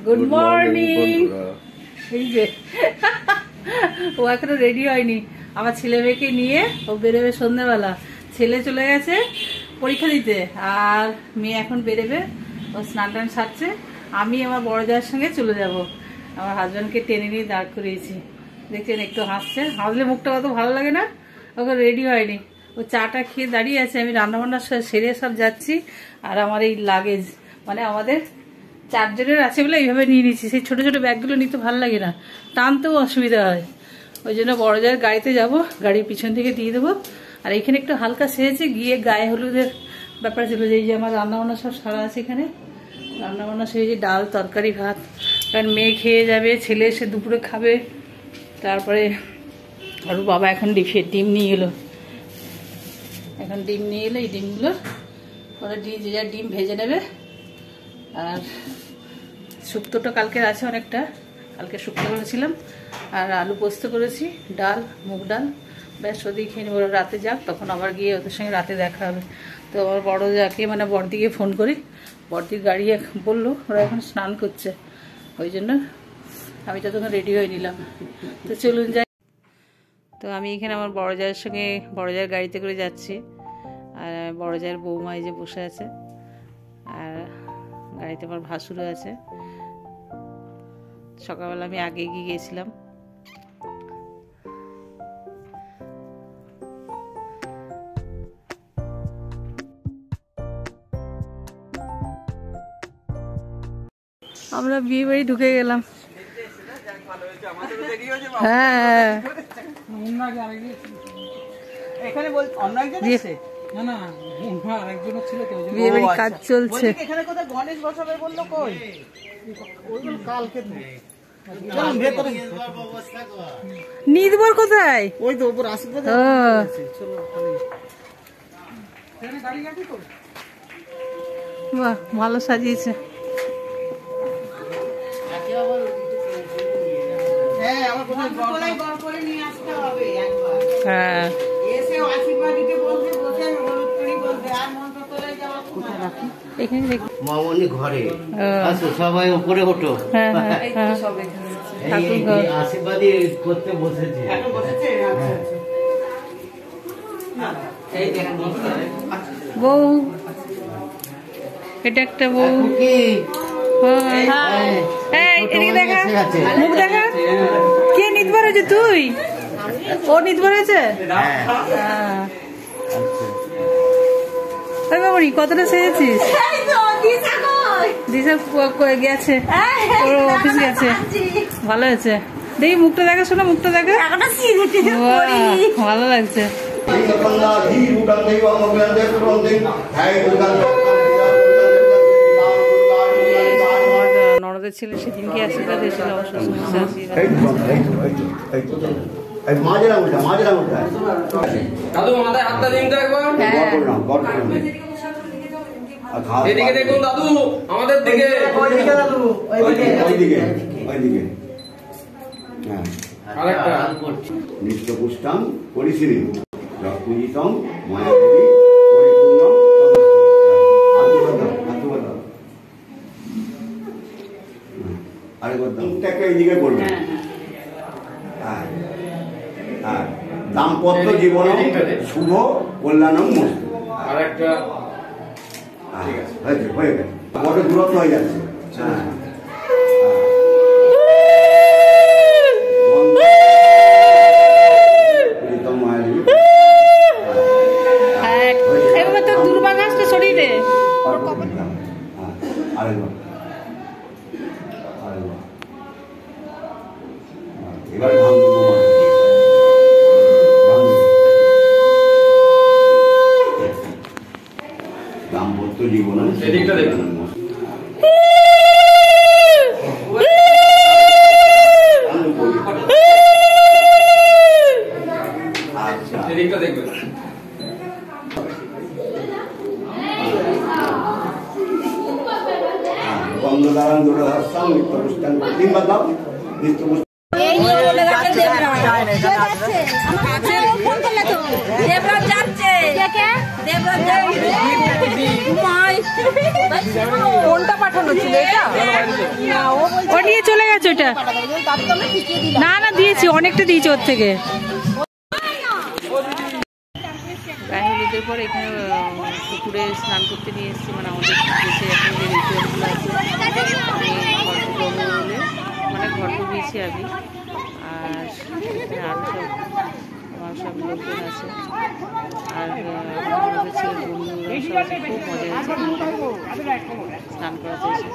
Good morning. এই যে ও এখনো রেডি হয়নি, আমার ছেলে মেয়েকে নিয়ে ও বেরোবে সন্ধ্যেবেলা। ছেলে চলে গেছে পরীক্ষা দিতে, আর মেয়ে এখন বেরোবে, ও স্নান টান সারছে। আমি আমার বড় জায়ের সঙ্গে চলে যাব। আমার হাজব্যান্ডকে টেনে নিয়ে দাঁড় করিয়েছি, দেখছেন একটু হাসছে। হাসলে মুখটা কত ভালো লাগে না। ওকে রেডি হয়নি, ও চাটা খেয়ে দাঁড়িয়ে আছে। আমি রান্নাবান্না সেরে সব যাচ্ছি। আর আমার এই লাগেজ, মানে আমাদের 4 জনের আছে বলে এইভাবে নিয়ে নিচ্ছি। সেই ছোটো ছোটো ব্যাগগুলো নিতে ভালো লাগে না, টানতেও অসুবিধা হয়। ওই জন্য বড় জায়ের গাড়িতে যাব, গাড়ির পিছন থেকে দিয়ে দেবো। আর এখানে একটু হালকা সেরেছে, গিয়ে গায়ে হলুদের ব্যাপার ছিল। যে এই যে আমার রান্নাবান্না সব সারা আছে এখানে, রান্নাবান্না সেরেছি, ডাল তরকারি ভাত। কারণ মেয়ে খেয়ে যাবে, ছেলে এসে দুপুরে খাবে। তারপরে আর বাবা এখন ডিম নিয়ে এলো, এখন ডিম নিয়ে এলো। এই ডিমগুলো ওরা যে যার ডিম ভেজে নেবে। আর শুক্তোটা কালকের আছে অনেকটা, কালকে শুক্তো করেছিলাম। আর আলু পোস্ত করেছি, ডাল, মুগ ডাল, ব্যাস ওদিকে খেয়ে নেবো। রাতে যাক, তখন আবার গিয়ে ওদের সঙ্গে রাতে দেখা হবে। তো আমার বড় যাকে, মানে বড়দিকে ফোন করি, বড়দির গাড়ি বললো ওরা এখন স্নান করছে, ওই জন্য আমি ততক্ষণ রেডি হয়ে নিলাম। তো চলুন যাই। তো আমি এখানে আমার বড় জায়ের সঙ্গে, বড় জায়ের গাড়িতে করে যাচ্ছি। আর বড় জায়ের বৌমা এই যে বসে আছে, আর গাড়িতে আমার ভাসুরও আছে। সকালবেলা আমি আগে গিয়ে গিয়েছিলাম। আমরা বিয়ে বাড়ি ঢুকে গেলাম। হ্যাঁ, বিয়ে বাড়ি কাজ চলছে। নিদবর কোথায়? ওই তো উপর আশীর্বাদ। বাহ, ভালো সাজিয়েছে। হ্যাঁ, মামনি ঘরে আসো, সবাই উপরে ওঠো। আশীর্বাদী করতে বসেছে। বউ, এটা একটা বউ। এদিকে দেখা, মুখ দেখা। কে নিদবার হয়েছে? তুই? ও নিদবার হয়েছে? বাবুরি, কতটা সেজেছিস? দিশা গেছে, ওর অফিস গেছে। ভালো হয়েছে। দেখি মুখটা দেখা, শোনা মুখটা দেখা, ভালো লাগছে। ননদের ছেলে সেদিনকে আশীর্বাদ এসেছিল, অবশ্য দাদু মাথায় হাতটা দিন তো একবার। এদিকে দেখুন দাদু, আমাদের দিকে। নিত্য পুষ্টাং পরিশ্রী পূজিতং মায়াদেবী পরিপূর্ণং। আরেকবার দামটাকে এইদিকে করবে। দাম্পত্য জীবন শুভ কল্যাণম মস্তু। আরেকটা হয়ে গেছে, বড় দূরত্ব হয়ে যাচ্ছে। দুর্বাঘাসটা সরিয়ে দে। এবার দাম্পত্য জীবন এদিকটা দেখুন। এদিকটা দেখবেন। গন্ধদারান দুরধাস্তাং নিত্য পুষ্টাং তিনবার দাও। নিত্য কোনটা পাঠানো ছিল এটা? ও নিয়ে চলে গেছে ওটা। না না দিয়েছি, অনেকটা দিয়েছি ওর থেকে। গায়ে পর এখানে পুকুরে স্নান করতে নিয়ে এসেছি, মানে আমাদের দেশে এখন যে রিচুয়ালগুলো আছে বলে মানে ঘর ঢুকিয়েছি আমি। আর এখানে আরও সব আমার সব লোকজন আছে, আর আমাদের ছেলে বন্ধুরা সব আছে। খুব মজা হয়েছে স্নান করাতে এসে।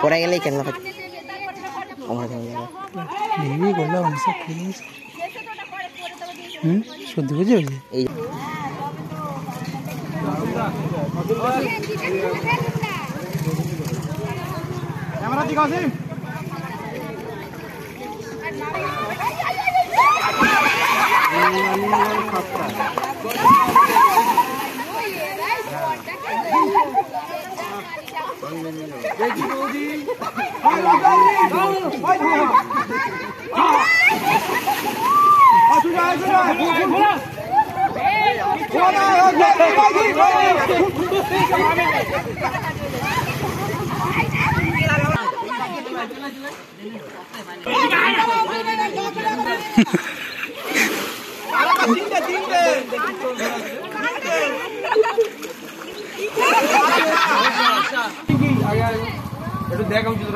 পড়ে গেলেই কেন সত্যি বুঝে এই একটু দেখা উচিত।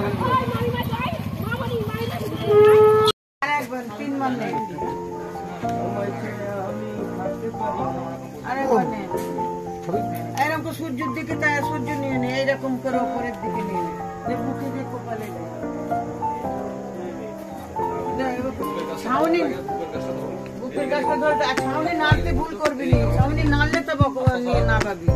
এরকম সূর্যের দিকে তাই সূর্য নিয়ে নেই, এইরকম করে উপরের দিকে নিয়ে নেই, বুকে দিয়ে কপালে ছাউনি বুকের গাছটা ধরে ছাউনি নাড়তে ভুল করবি নি, ছাউনি নাড়লে তো নিয়ে না পাবি।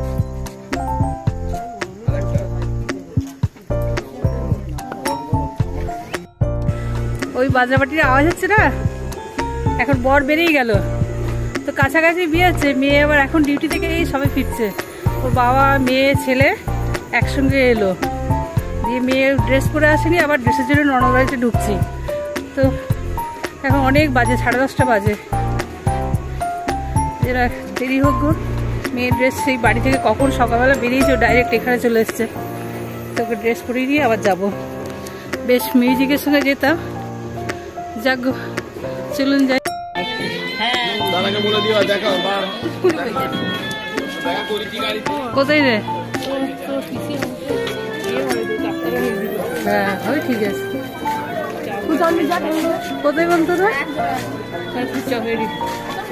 ওই বাজারবাটির আওয়াজ হচ্ছে না, এখন বর বেরিয়ে গেল তো কাছাকাছি বিয়ে হচ্ছে। মেয়ে আবার এখন ডিউটি থেকে এই সবে ফিরছে। ওর বাবা মেয়ে ছেলে একসঙ্গে এলো, দিয়ে মেয়ে ড্রেস পরে আসেনি, আবার ড্রেসের জন্য ননদ বাড়িতে ঢুকছি। তো এখন অনেক বাজে, 10:30 বাজে। এরা দেরি হোক গো, মেয়ের ড্রেস সেই বাড়ি থেকে কখন সকালবেলা বেরিয়েছে, ডাইরেক্ট এখানে চলে এসছে। তোকে ড্রেস পরিয়ে নিয়ে আবার যাব। বেশ মিউজিকের সঙ্গে যেতাম। যাক গো, চলুন যাই। কোথায় রে? হ্যাঁ ওই ঠিক আছে। কোথায় বল তোরা?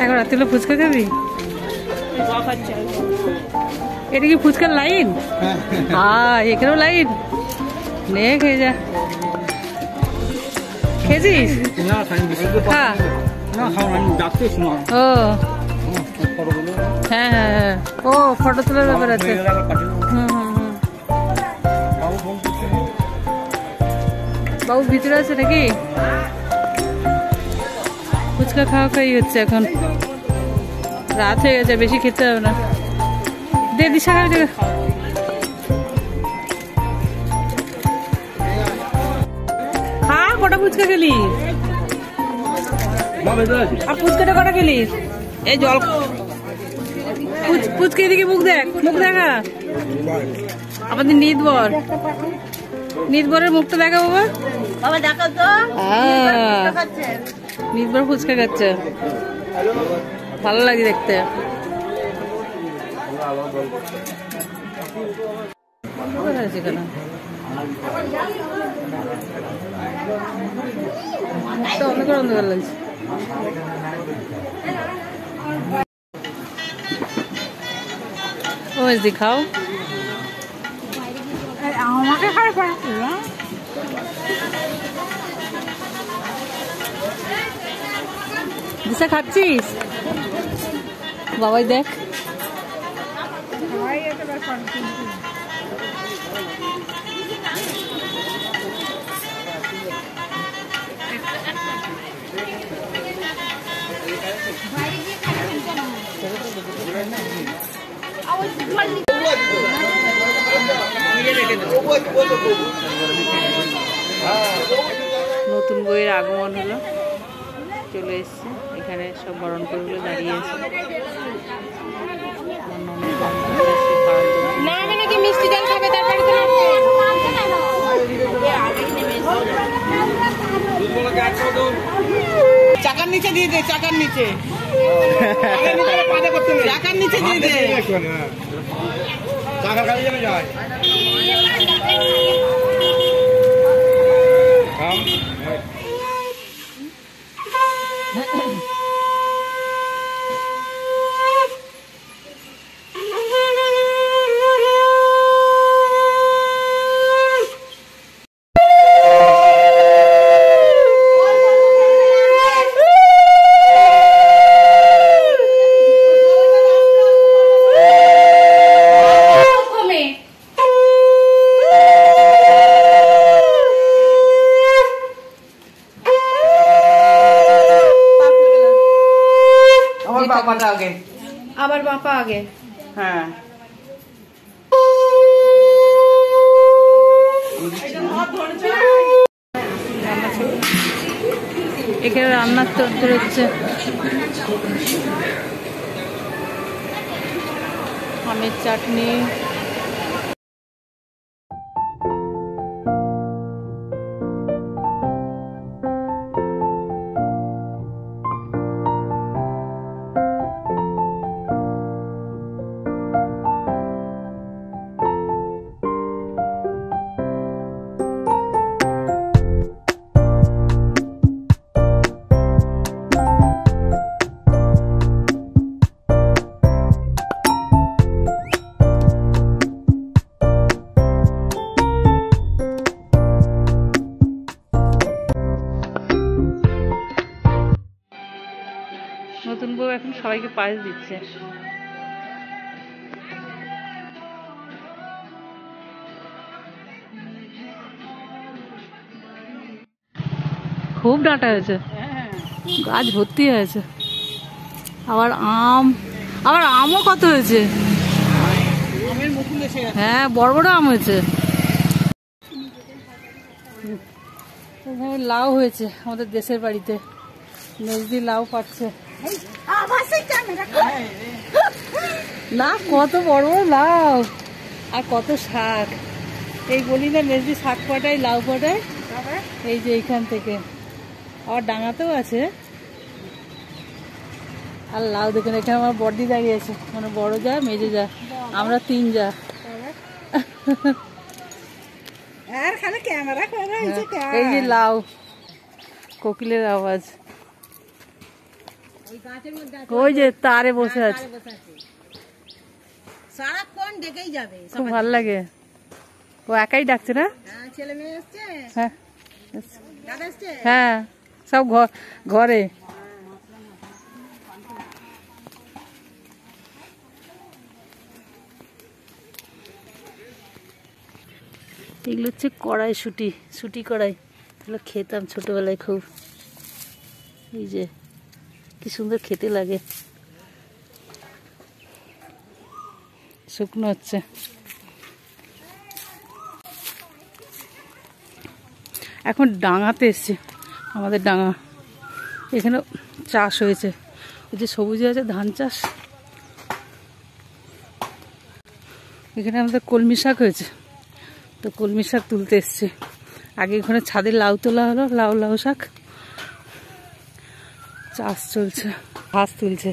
এখন রাত্রে ফুচকা খাবি? এটা কি ফুচকার লাইন? হ্যাঁ এখানেও লাইন, নে খেয়ে যা। খেয়েছিস? খা। ও হ্যাঁ হ্যাঁ হ্যাঁ, ও ফটো তোলার ব্যাপার আছে। বাবু ভিতরে আছে নাকি? ফুচকা খাওয়া খাই হচ্ছে, এখন রাত হয়ে গেছে, বেশি খেতে হবে না। দে দিশা খাবি? খা, কটা ফুচকা খেলি? আর ফুচকাটা কটা খেলি? এই জল ফুচকা দিকে মুখ দেখ, মুখ দেখা। আমাদের নিতবরের মুখটা দেখা বাবা। বাবা দেখো তো, নিতবর ফুচকা খাচ্ছে, ভালো লাগে দেখতে। কেন অন্ধকার অন্ধকার লাগছে। ও এসদি খাও। আমাকে খারাপ দিশা খাচ্ছিস? বাবাই দেখ। নতুন বইয়ের আগমন হলো, চলে এসছে। এখানে সব বরণ করে দাঁড়িয়ে আছে। মিষ্টি জল খাবে, চাকার নিচে দিয়ে দে, চাকার নিচে, চাকার নিচে দিয়ে দে। চাকার কাছে যাবে যায়। বাপাটা আগে, আবার বাপা আগে। হ্যাঁ এখানে রান্নার তরকারি হচ্ছে। আমের চাটনি, নতুন বউ এখন সবাইকে পায়েস দিচ্ছে। খুব ডাঁটা হয়েছে, গাছ ভর্তি হয়েছে। আবার আমও কত হয়েছে। হ্যাঁ, বড় বড় আম হয়েছে। লাউ হয়েছে আমাদের দেশের বাড়িতে, মেজদি লাউ পাচ্ছে না। কত বড় বড় লাউ আর কত শাক। এই বলি না মেজদি শাক পাঠায়, লাউ পাঠায়, এই যে এইখান থেকে। আবার ডাঙাতেও আছে। আর লাউ দেখুন, এখানে আমার বড়দি দাঁড়িয়ে আছে, মানে বড় যা, মেজে যা, আমরা 3 যা। এই যে লাউ, কোকিলের আওয়াজ। ওই যে তারে বসে আছে, সারাক্ষণ ডেকেই যাবে। খুব ভালো লাগে। ও একাই ডাকছে না? ছেলে মেয়ে এসছে, হ্যাঁ দাদা এসছে, হ্যাঁ, সব ঘরে। এগুলো হচ্ছে কড়াই, সুটি কড়াই। এগুলো খেতাম ছোটবেলায় খুব। এই যে কি সুন্দর খেতে লাগে। শুকনো হচ্ছে। এখন ডাঙাতে এসছে, আমাদের ডাঙা। এখানে চাষ হয়েছে, ওই যে সবুজে আছে ধান চাষ। এখানে আমাদের কলমি শাক হয়েছে, তো কলমি শাক তুলতে এসছে। আগে এখানে ছাদে লাউ তোলা হলো, লাউ শাক। চাষ চলছে, ঘাস তুলছে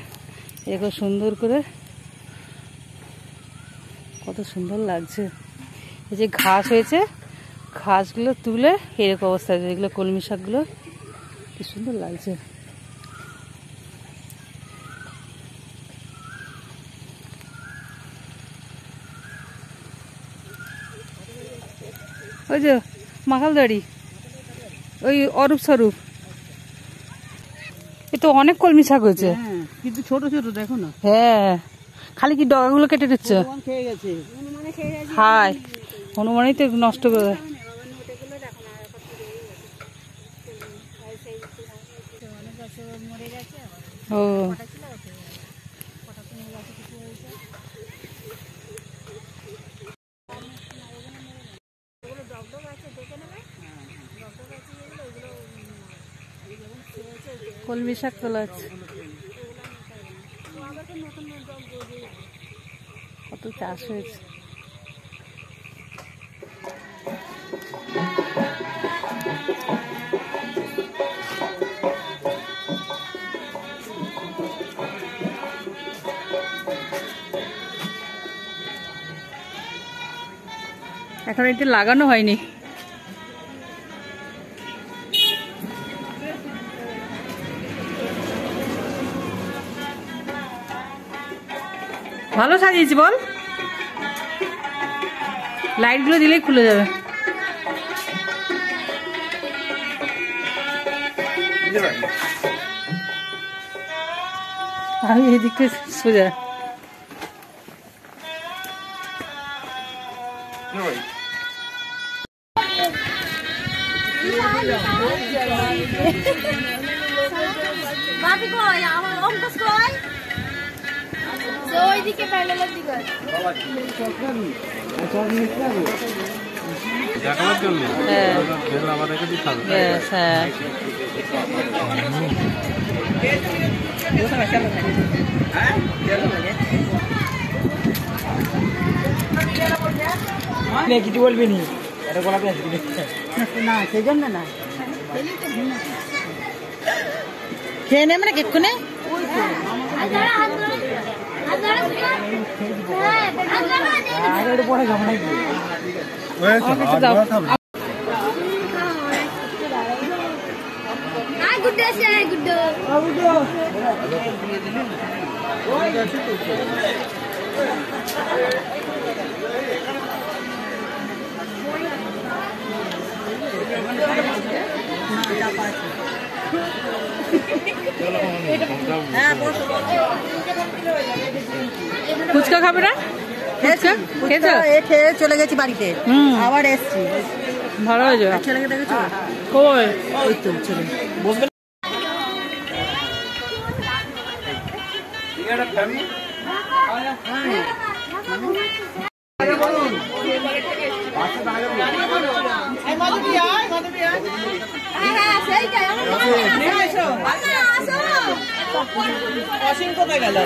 এরকম সুন্দর করে, কত সুন্দর লাগছে। এই যে ঘাস হয়েছে, ঘাসগুলো তুলে এরকম অবস্থা আছে। এগুলো কলমি শাকগুলো কি সুন্দর লাগছে। ওই যে মাখালদাড়ি, ওই অরূপ স্বরূপ, এ তো অনেক কলমি শাক হয়েছে, কিন্তু ছোট ছোট দেখো না। হ্যাঁ, খালি কি ডগাগুলো কেটে দিচ্ছ? খেয়ে গেছে। হাই, হনুমানই তো নষ্ট করে দেয়। ও কলমি শাক তোলা আছে, কত চাষ হয়েছে। এখন এটা লাগানো হয়নি। ভালো সাজিয়েছি বল, লাইট গুলো দিলেই খুলে যাবে। আমি এদিকে সোজা বাপি কই আমার অঙ্কস কই তো ওইদিকে প্যানেলের দিকে দেখানোর জন্য যেগুলো আমাদেরকে দিতে হবে। কিছু বলবি নি, না সেই জন্য না খেয়ে নেবে না কেক্ষণে। পরে খাবো নাকি? ফুচকা খাবে না? খেয়ে চলে গেছি বাড়িতে, আবার এসছি। ভালো হয়েছে। ছেলেকে দেখেছো? কই ওই তো ছেলে কোথায় গেল?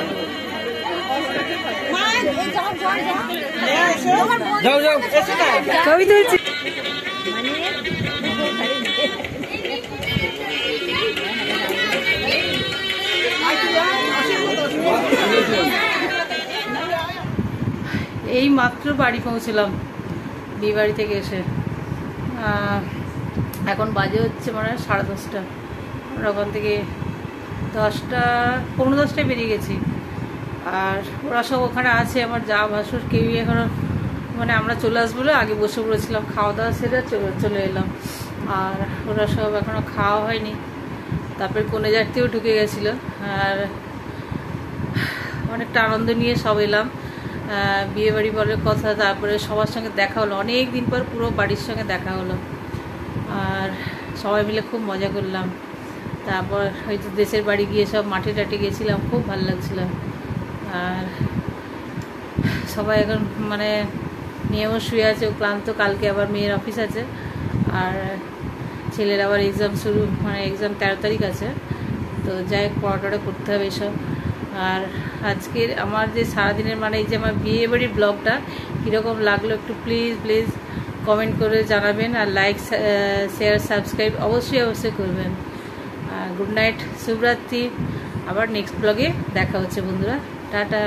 যাও যাও, ছবি তুলছি। এই মাত্র বাড়ি পৌঁছলাম বিয়ে বাড়ি থেকে এসে। এখন বাজে হচ্ছে মানে 10:30। আমরা ওখান থেকে 10টা 10:45 বেরিয়ে গেছি। আর ওরা সব ওখানে আছে, আমার যা ভাসুর কেউই এখনো, মানে আমরা চলে আসবো বলে আগে বসে পড়েছিলাম, খাওয়া দাওয়া সেরে চলে এলাম। আর ওরা সব এখনো খাওয়া হয়নি। তারপরে কনে যাত্রীও ঢুকে গেছিলো। আর অনেকটা আনন্দ নিয়ে সব এলাম। বিয়ে বাড়ি বলার কথা, তারপরে সবার সঙ্গে দেখা হলো, অনেক দিন পর পুরো বাড়ির সঙ্গে দেখা হলো। আর সবাই মিলে খুব মজা করলাম। তারপর হয়তো দেশের বাড়ি গিয়ে সব মাঠে টাটে গেছিলাম, খুব ভালো লাগছিল। আর সবাই এখন মানে মেয়েও শুয়ে আছে, ক্লান্ত, কালকে আবার মেয়ের অফিস আছে। আর ছেলের আবার এক্সাম শুরু, মানে এক্সাম 13 তারিখ আছে। তো যাই হোক, পড়াটা করতে হবে এসব। আর আজকের আমার যে সারাদিনের মানে এই যে আমার বিয়ে বাড়ির ব্লগটা কীরকম লাগলো একটু প্লিজ কমেন্ট করে জানাবেন। আর লাইক শেয়ার সাবস্ক্রাইব অবশ্যই করবেন। গুড নাইট, শুভরাত্রি। আবার নেক্সট ব্লগে দেখা হচ্ছে বন্ধুরা, টাটা।